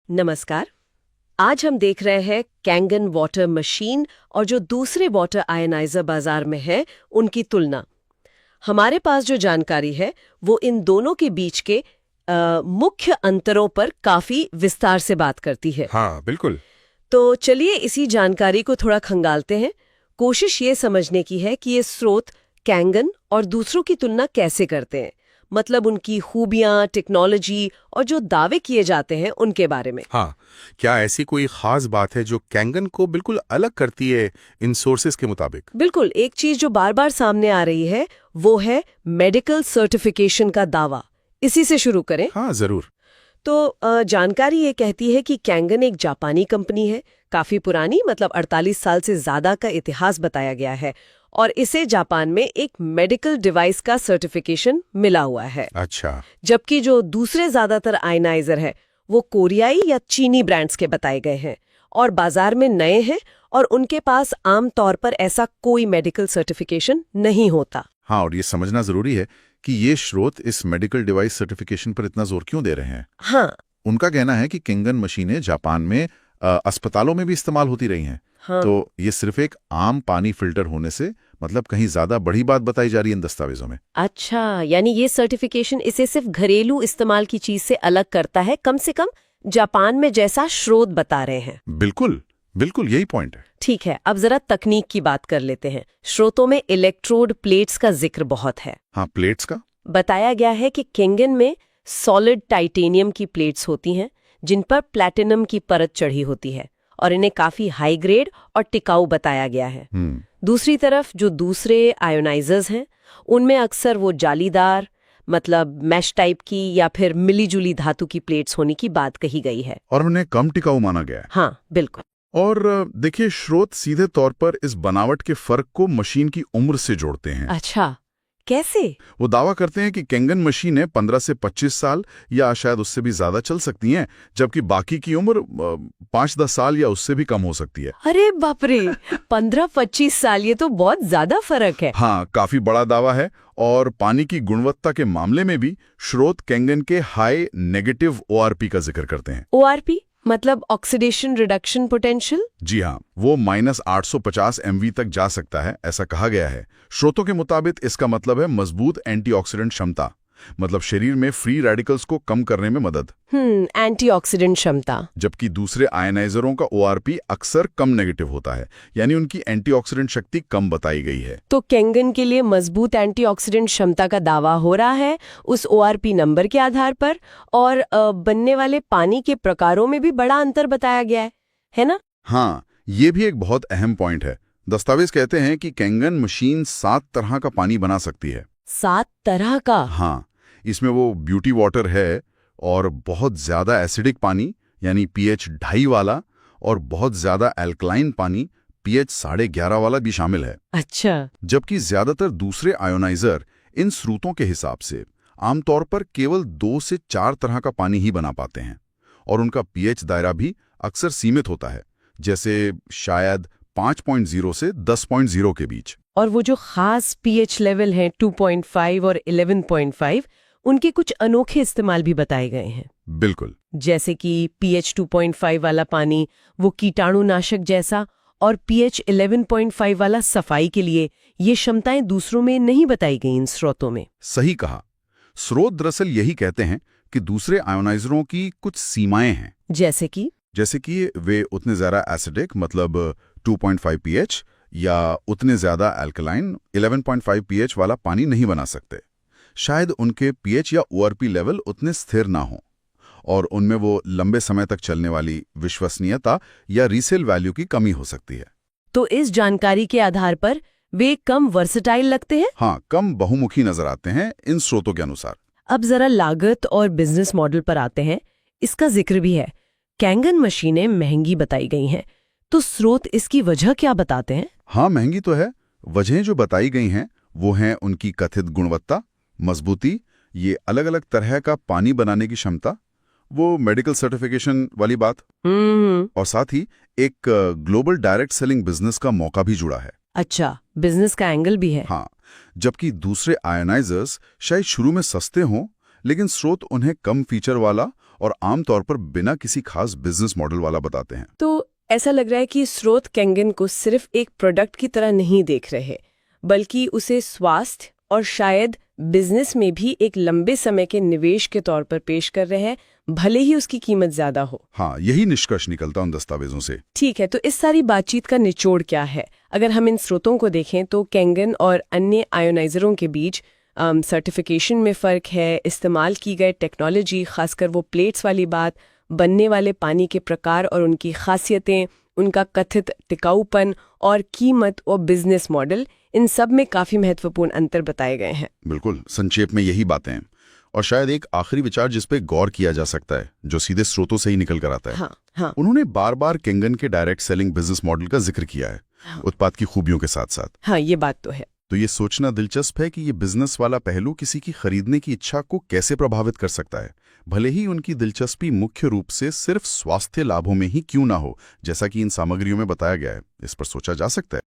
नमस्कार। आज हम देख रहे हैं कैंगन वाटर मशीन और जो दूसरे वाटर आयनाइजर बाजार में है उनकी तुलना। हमारे पास जो जानकारी है वो इन दोनों के बीच के मुख्य अंतरों पर काफी विस्तार से बात करती है। हाँ, बिल्कुल। तो चलिए इसी जानकारी को थोड़ा खंगालते हैं। कोशिश ये समझने की है कि ये स्रोत कैंगन और दूसरों की तुलना कैसे करते हैं, मतलब उनकी खूबियां, टेक्नोलॉजी और जो दावे किए जाते हैं उनके बारे में। हाँ, क्या ऐसी कोई खास बात है जो कैंगन को बिल्कुल अलग करती है इन सोर्सेज के मुताबिक? बिल्कुल, एक चीज जो बार बार सामने आ रही है वो है मेडिकल सर्टिफिकेशन का दावा। इसी से शुरू करें। हाँ, जरूर। तो जानकारी ये कहती है कि कैंगन एक जापानी कंपनी है, काफी पुरानी, मतलब 48 साल से ज्यादा का इतिहास बताया गया है, और इसे जापान में एक मेडिकल डिवाइस का सर्टिफिकेशन मिला हुआ है। अच्छा। जबकि जो दूसरे ज्यादातर आयनाइजर है वो कोरियाई या चीनी ब्रांड्स के बताए गए हैं और बाजार में नए हैं, और उनके पास आमतौर पर ऐसा कोई मेडिकल सर्टिफिकेशन नहीं होता। हाँ, और ये समझना जरूरी है कि ये स्रोत इस मेडिकल डिवाइस सर्टिफिकेशन पर इतना जोर क्यों दे रहे हैं। हाँ। उनका कहना है कि कैंगन मशीनें जापान में अस्पतालों में भी इस्तेमाल होती रही हैं। हाँ। तो ये सिर्फ एक आम पानी फिल्टर होने से मतलब कहीं ज्यादा बड़ी बात बताई जा रही है इन दस्तावेजों में। अच्छा, यानी ये सर्टिफिकेशन इसे सिर्फ घरेलू इस्तेमाल की चीज से अलग करता है, कम से कम जापान में, जैसा स्रोत बता रहे हैं। बिल्कुल बिल्कुल, यही पॉइंट है। ठीक है, अब जरा तकनीक की बात कर लेते हैं। स्रोतों में इलेक्ट्रोड प्लेट्स का जिक्र बहुत है। हाँ, प्लेट्स का बताया गया है कि कैंगन में सॉलिड टाइटेनियम की प्लेट्स होती हैं जिन पर प्लैटिनम की परत चढ़ी होती है, और इन्हें काफी हाई ग्रेड और टिकाऊ बताया गया है। दूसरी तरफ जो दूसरे आयोनाइजर्स हैं उनमें अक्सर वो जालीदार, मतलब मैश टाइप की या फिर मिलीजुली धातु की प्लेट्स होने की बात कही गई है, और उन्हें कम टिकाऊ माना गया है। हाँ बिल्कुल। और देखिए, स्रोत सीधे तौर पर इस बनावट के फर्क को मशीन की उम्र से जोड़ते हैं। अच्छा, कैसे? वो दावा करते हैं कि कैंगन मशीनें 15 से 25 साल या शायद उससे भी ज्यादा चल सकती हैं, जबकि बाकी की उम्र 5-10 साल या उससे भी कम हो सकती है। अरे बाप रे, 15-25 साल, ये तो बहुत ज्यादा फर्क है। हाँ, काफी बड़ा दावा है। और पानी की गुणवत्ता के मामले में भी स्रोत कैंगन के हाई नेगेटिव ओआरपी का जिक्र करते हैं। ओआरपी मतलब ऑक्सीडेशन रिडक्शन पोटेंशियल? जी हाँ, वो -850 MV तक जा सकता है, ऐसा कहा गया है। स्रोतों के मुताबिक इसका मतलब है मजबूत एंटीऑक्सीडेंट क्षमता, मतलब शरीर में फ्री रेडिकल्स को कम करने में मदद। एंटीऑक्सीडेंट क्षमता। जबकि दूसरे आयनाइजरों का ओआरपी अक्सर कम नेगेटिव होता है, यानी उनकी एंटीऑक्सीडेंट शक्ति कम बताई गई है। तो कैंगन के लिए मजबूत एंटीऑक्सीडेंट क्षमता का दावा हो रहा है उस ओआरपी नंबर के आधार पर, और बनने वाले पानी के प्रकारों में भी बड़ा अंतर बताया गया है ना? हाँ, ये भी एक बहुत अहम पॉइंट है। दस्तावेज कहते हैं कि कैंगन मशीन 7 तरह का पानी बना सकती है। 7 तरह का? हाँ, इसमें वो ब्यूटी वाटर है, और बहुत ज्यादा एसिडिक पानी यानी pH 2.5 वाला, और बहुत ज्यादा एल्कलाइन पानी pH 11.5 वाला भी शामिल है। अच्छा। जबकि ज्यादातर दूसरे आयोनाइजर इन स्रोतों के हिसाब से आमतौर पर केवल 2 से 4 तरह का पानी ही बना पाते हैं, और उनका pH दायरा भी अक्सर सीमित होता है, जैसे शायद 5.0 से 10.0 के बीच। और वो जो खास pH लेवल हैं 2.5 और 11.5, उनके कुछ अनोखे इस्तेमाल भी बताए गए हैं। बिल्कुल। जैसे कि pH 2.5 वाला पानी वो कीटाणुनाशक जैसा, और pH 11.5 वाला सफाई के लिए। ये क्षमताएं दूसरों में नहीं बताई गई इन स्रोतों में। सही कहा। स्रोत दरअसल यही कहते हैं कि दूसरे आयोनाइजरों की कुछ सीमाएं हैं। जैसे कि वे उतने ज्यादा एसिडिक, मतलब 2.5 pH, या उतने ज्यादा अल्कलाइन 11.5 pH वाला पानी नहीं बना सकते। शायद उनके pH या ORP लेवल उतने स्थिर ना हो, और उनमें वो लंबे समय तक चलने वाली विश्वसनीयता या रीसेल वैल्यू की कमी हो सकती है। तो इस जानकारी के आधार पर वे कम वर्सेटाइल लगते हैं? हाँ, कम बहुमुखी नजर आते हैं इन स्रोतों के अनुसार। अब जरा लागत और बिजनेस मॉडल पर आते हैं। इसका जिक्र भी है। कैंगन मशीनें महंगी बताई गई हैं, तो स्रोत इसकी वजह क्या बताते हैं? हाँ, महंगी तो है। वजहें जो बताई गई हैं वो हैं उनकी कथित गुणवत्ता, मजबूती, ये अलग अलग तरह का पानी बनाने की क्षमता, वो मेडिकल सर्टिफिकेशन वाली बात, और साथ ही एक ग्लोबल डायरेक्ट सेलिंग बिजनेस का मौका भी जुड़ा है। अच्छा, बिजनेस का एंगल भी है। हाँ, जबकि दूसरे आयोनाइजर्स शायद शुरू में सस्ते हों, लेकिन स्रोत उन्हें कम फीचर वाला और आमतौर पर बिना किसी खास बिजनेस मॉडल वाला बताते हैं। तो ऐसा लग रहा है कि स्रोत कैंगन को सिर्फ एक प्रोडक्ट की तरह नहीं देख रहे, बल्कि उसे स्वास्थ्य और शायद बिजनेस में भी एक लंबे समय के निवेश के तौर पर पेश कर रहे हैं, भले ही उसकी कीमत ज्यादा हो। हाँ, यही निष्कर्ष निकलता उन दस्तावेजों से। ठीक है, तो इस सारी बातचीत का निचोड़ क्या है? अगर हम इन स्रोतों को देखें तो कैंगन और अन्य आयोनाइजरों के बीच सर्टिफिकेशन में फ़र्क है, इस्तेमाल की गई टेक्नोलॉजी, खासकर वो प्लेट्स वाली बात, बनने वाले पानी के प्रकार और उनकी खासियतें, उनका कथित टिकाऊपन और कीमत और बिजनेस मॉडल, इन सब में काफ़ी महत्वपूर्ण अंतर बताए गए हैं। बिल्कुल, संक्षेप में यही बातें हैं। और शायद एक आखिरी विचार जिस पे गौर किया जा सकता है, जो सीधे स्रोतों से ही निकल कर आता है। हाँ। उन्होंने बार बार कैंगन के डायरेक्ट सेलिंग बिजनेस मॉडल का जिक्र किया है, उत्पाद की खूबियों के साथ साथ। हाँ, ये बात तो है। तो ये सोचना दिलचस्प है कि ये बिजनेस वाला पहलू किसी की खरीदने की इच्छा को कैसे प्रभावित कर सकता है, भले ही उनकी दिलचस्पी मुख्य रूप से सिर्फ स्वास्थ्य लाभों में ही क्यों ना हो, जैसा कि इन सामग्रियों में बताया गया है। इस पर सोचा जा सकता है।